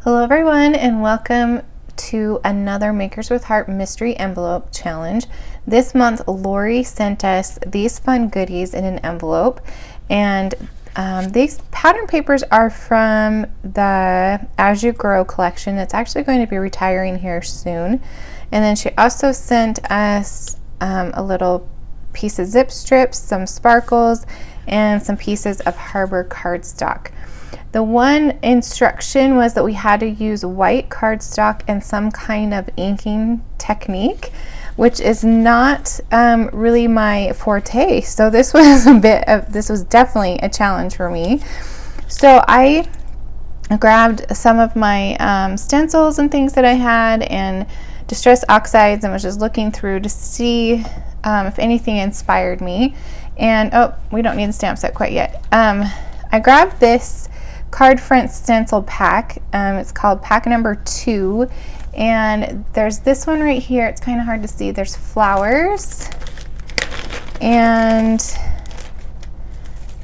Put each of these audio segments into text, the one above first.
Hello everyone, and welcome to another Makers with Heart mystery envelope challenge. This month Lori sent us these fun goodies in an envelope, and these pattern papers are from the As You Grow collection. It's actually going to be retiring here soon. And then she also sent us a little piece of zip strips, some sparkles, and some pieces of Harbor cardstock. The one instruction was that we had to use white cardstock and some kind of inking technique, which is not really my forte. So this was this was definitely a challenge for me. So I grabbed some of my stencils and things that I had and distress oxides and was just looking through to see if anything inspired me. And oh, we don't need the stamp set quite yet. I grabbed this card front stencil pack. It's called pack number 2, and there's this one right here. It's kind of hard to see. There's flowers, and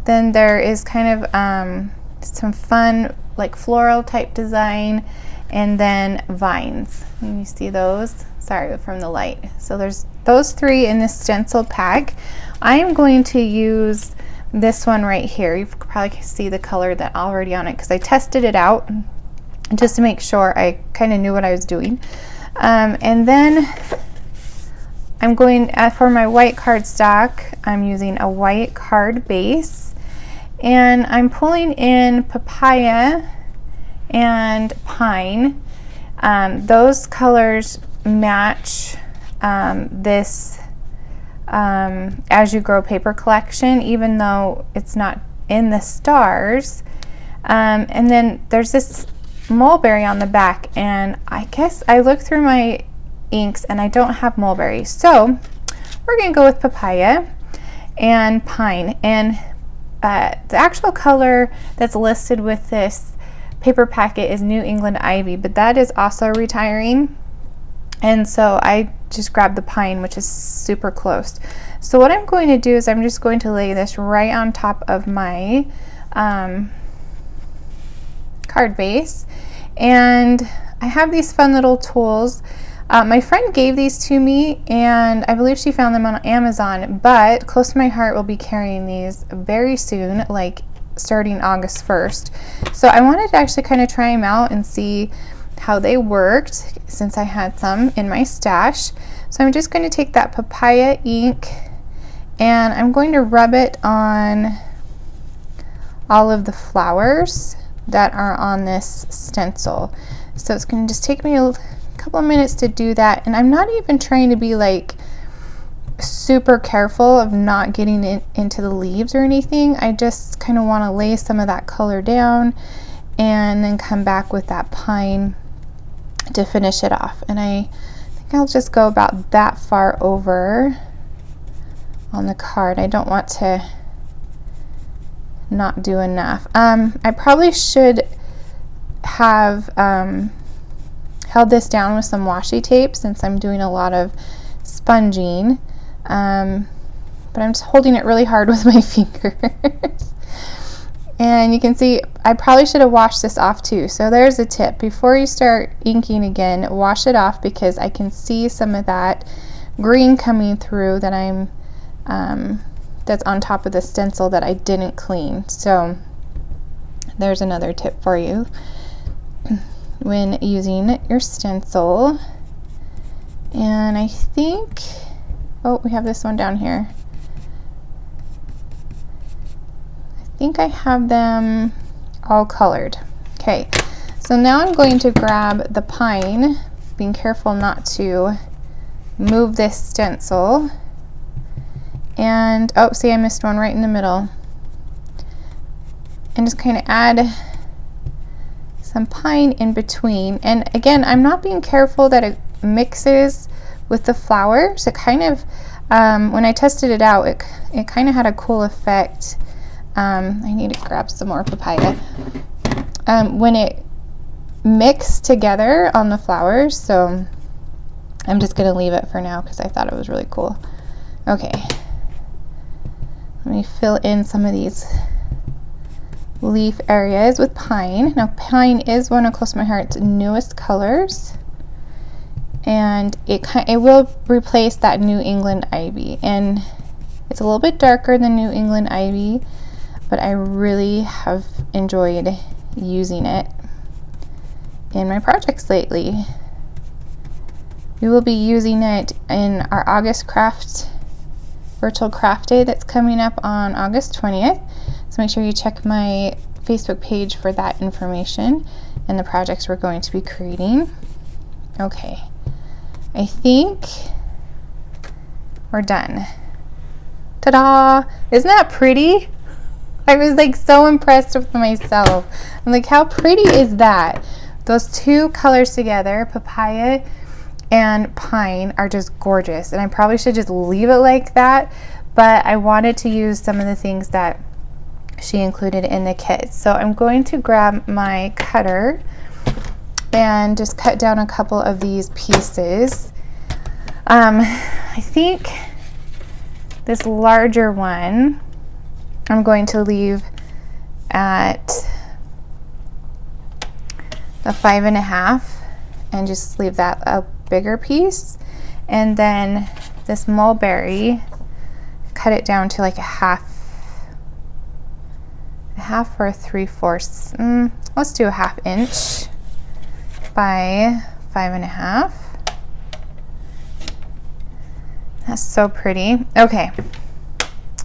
then there is kind of some fun like floral type design, and then vines. Can you see those? Sorry, from the light. So there's those 3 in this stencil pack. I am going to use this one right here. You can probably see the color that already on it because I tested it out just to make sure I kind of knew what I was doing. And then I'm going for my white cardstock. I'm using a white card base, and I'm pulling in papaya and pine. Those colors match this As You Grow paper collection, even though it's not in the stars. And then there's this mulberry on the back, and I guess I looked through my inks and I don't have mulberry, so we're gonna go with papaya and pine. And the actual color that's listed with this paper packet is New England Ivy, but that is also retiring, and so I just grabbed the pine, which is super close. So what I'm going to do is I'm just going to lay this right on top of my card base, and I have these fun little tools. My friend gave these to me, and I believe she found them on Amazon, but close to my heart will be carrying these very soon, like starting August 1st. So I wanted to actually kind of try them out and see how they worked, since I had some in my stash. So I'm just going to take that papaya ink and I'm going to rub it on all of the flowers that are on this stencil. So it's going to just take me a couple of minutes to do that, and I'm not even trying to be like super careful of not getting into the leaves or anything. I just kind of want to lay some of that color down and then come back with that pine to finish it off. And I think I'll just go about that far over on the card. I don't want to not do enough. I probably should have held this down with some washi tape, since I'm doing a lot of sponging, but I'm just holding it really hard with my fingers. And you can see I probably should have washed this off too. So there's a tip: before you start inking again, wash it off, because I can see some of that green coming through that that's on top of the stencil that I didn't clean. So there's another tip for you when using your stencil. And I think, oh, we have this one down here. I think I have them all colored. Okay, so now I'm going to grab the pine, being careful not to move this stencil. And oh, see, I missed one right in the middle. And just kind of add some pine in between. And again, I'm not being careful that it mixes with the flowers. It kind of, when I tested it out, it kind of had a cool effect. I need to grab some more papaya. When it mixed together on the flowers, so I'm just going to leave it for now because I thought it was really cool. Okay, let me fill in some of these leaf areas with pine. Now pine is one of Close to My Heart's newest colors, and it will replace that New England ivy, and it's a little bit darker than New England ivy, but I really have enjoyed using it in my projects lately. We will be using it in our August virtual craft day that's coming up on August 20th. So make sure you check my Facebook page for that information and the projects we're going to be creating. Okay, I think we're done. Ta-da! Isn't that pretty? I was like so impressed with myself. I'm like, how pretty is that? Those two colors together, papaya and pine, are just gorgeous, and I probably should just leave it like that, but I wanted to use some of the things that she included in the kit. So I'm going to grab my cutter and just cut down a couple of these pieces. I think this larger one I'm going to leave at the 5.5 and just leave that a bigger piece, and then this mulberry, cut it down to like a half or 3/4. Let's do a 1/2 inch by 5.5. That's so pretty. Okay,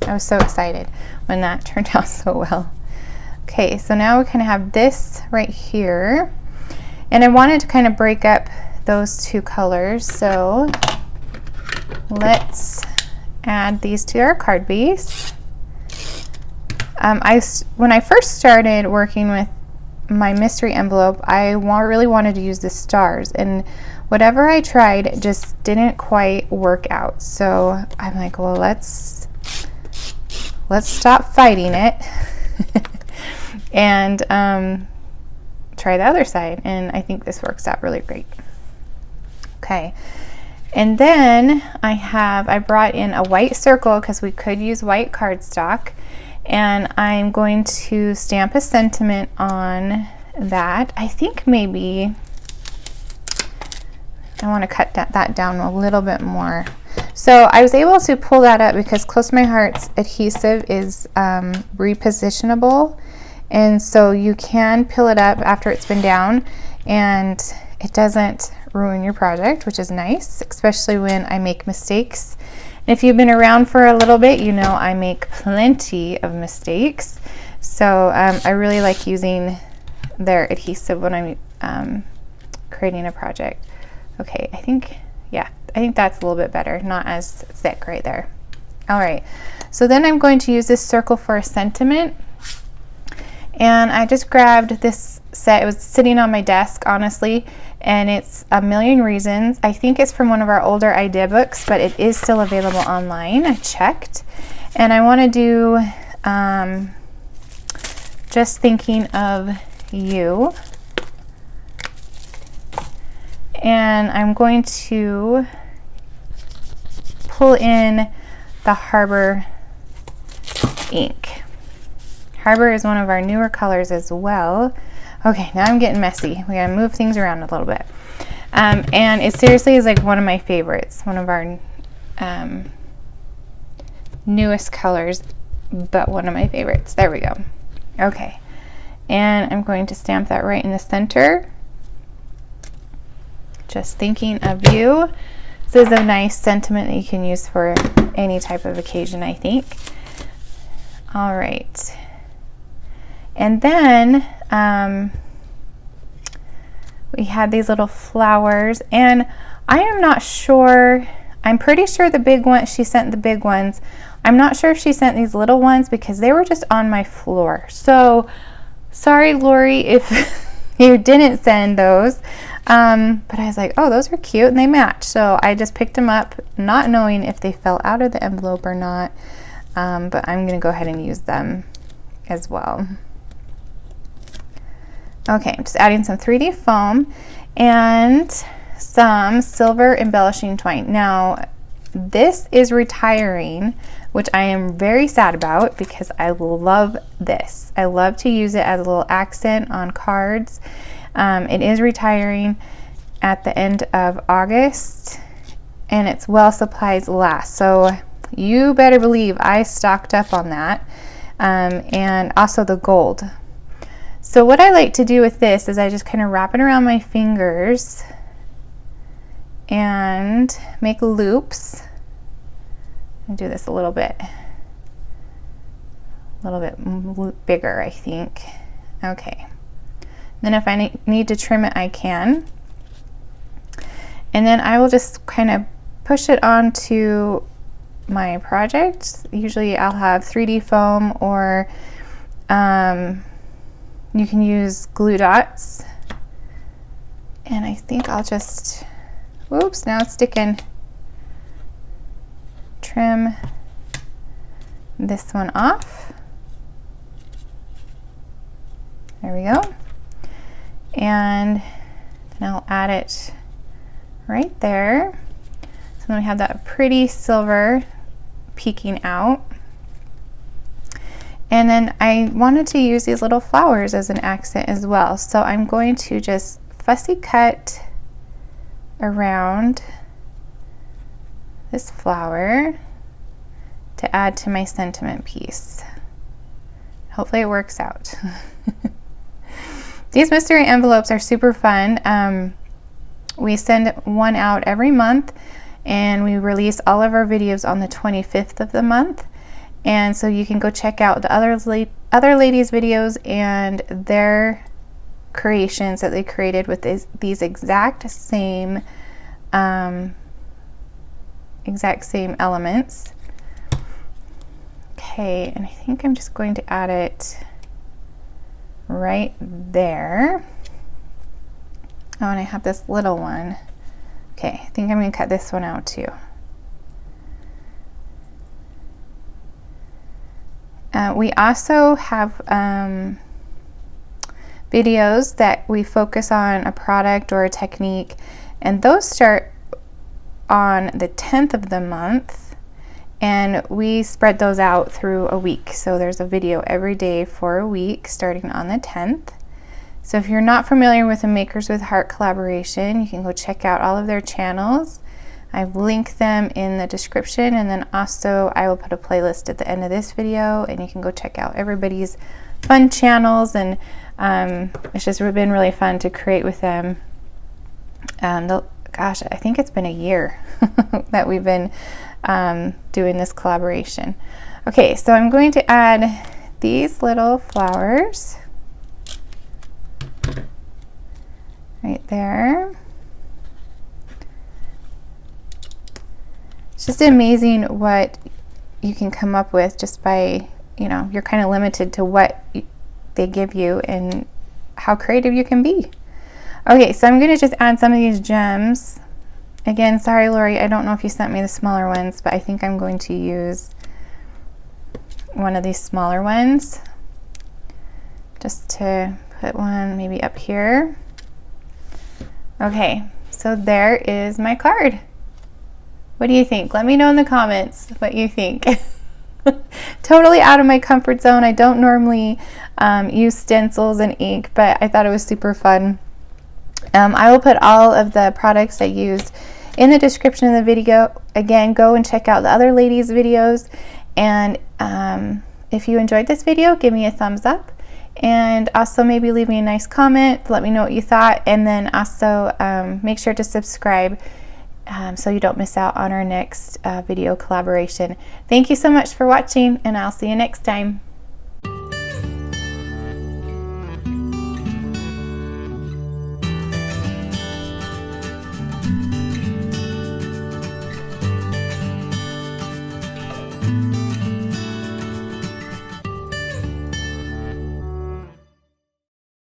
I was so excited when that turned out so well. Okay, so now we kind of have this right here, and I wanted to kind of break up those two colors, so let's add these to our card base. When I first started working with my mystery envelope, I really wanted to use the stars, and whatever I tried just didn't quite work out. So I'm like, well, let's stop fighting it and try the other side, and I think this works out really great. Okay, and then I brought in a white circle because we could use white cardstock, and I'm going to stamp a sentiment on that. I think maybe I want to cut that down a little bit more. So I was able to pull that up because Close to My Heart's adhesive is repositionable, and so you can peel it up after it's been down and it doesn't ruin your project, which is nice, especially when I make mistakes. And if you've been around for a little bit, you know I make plenty of mistakes. So I really like using their adhesive when I'm creating a project. Okay, I think that's a little bit better, not as thick right there. All right, so then I'm going to use this circle for a sentiment, and I just grabbed this set. It was sitting on my desk, honestly, and it's A Million Reasons. I think it's from one of our older idea books, but it is still available online. I checked, and I want to do Just Thinking of You. And I'm going to pull in the Harbor ink. Harbor is one of our newer colors as well. Okay, now I'm getting messy. We gotta move things around a little bit. And it seriously is like one of my favorites, one of our newest colors, but one of my favorites. There we go. Okay, and I'm going to stamp that right in the center. Just Thinking of You. This is a nice sentiment that you can use for any type of occasion, I think. All right. And then we had these little flowers, and I am not sure, I'm pretty sure the big one, she sent the big ones. I'm not sure if she sent these little ones because they were just on my floor. So sorry, Lori, if you didn't send those. But I was like, oh, those are cute and they match. So I just picked them up, not knowing if they fell out of the envelope or not. But I'm going to go ahead and use them as well. Okay, I'm just adding some 3D foam and some silver embellishing twine. Now, this is retiring, which I am very sad about because I love this. I love to use it as a little accent on cards. It is retiring at the end of August, and its while supplies last. So you better believe I stocked up on that, and also the gold. So what I like to do with this is I just kind of wrap it around my fingers and make loops. And do this a little bit bigger, I think. Okay. Then if I need to trim it, I can. And then I will just kind of push it onto my project. Usually I'll have 3D foam, or you can use glue dots. And I think I'll just, whoops, now it's sticking. Trim this one off. There we go. And then I'll add it right there. So then we have that pretty silver peeking out. And then I wanted to use these little flowers as an accent as well. So I'm going to just fussy cut around this flower to add to my sentiment piece. Hopefully it works out. These mystery envelopes are super fun. We send one out every month, and we release all of our videos on the 25th of the month. And so you can go check out the other ladies' videos and their creations that they created with these exact same elements. Okay, and I think I'm just going to add it right there. Oh, and I have this little one. Okay, I think I'm going to cut this one out too. We also have videos that we focus on a product or a technique, and those start on the 10th of the month, and we spread those out through a week. So there's a video every day for a week starting on the 10th. So if you're not familiar with the Makers with Heart collaboration, you can go check out all of their channels. I've linked them in the description, and then also I will put a playlist at the end of this video, and you can go check out everybody's fun channels. And it's just been really fun to create with them. Gosh, I think it's been a year that we've been doing this collaboration. Okay, so I'm going to add these little flowers right there. It's just amazing what you can come up with just by, you're kind of limited to what they give you and how creative you can be. Okay, so I'm going to just add some of these gems. Again, sorry, Lori, I don't know if you sent me the smaller ones, but I think I'm going to use one of these smaller ones just to put one maybe up here. Okay, so there is my card. What do you think? Let me know in the comments what you think. Totally out of my comfort zone. I don't normally use stencils and ink, but I thought it was super fun. I will put all of the products I used in the description of the video. Again, go and check out the other ladies' videos. And if you enjoyed this video, give me a thumbs up. And also maybe leave me a nice comment. Let me know what you thought. And then also make sure to subscribe so you don't miss out on our next video collaboration. Thank you so much for watching, and I'll see you next time.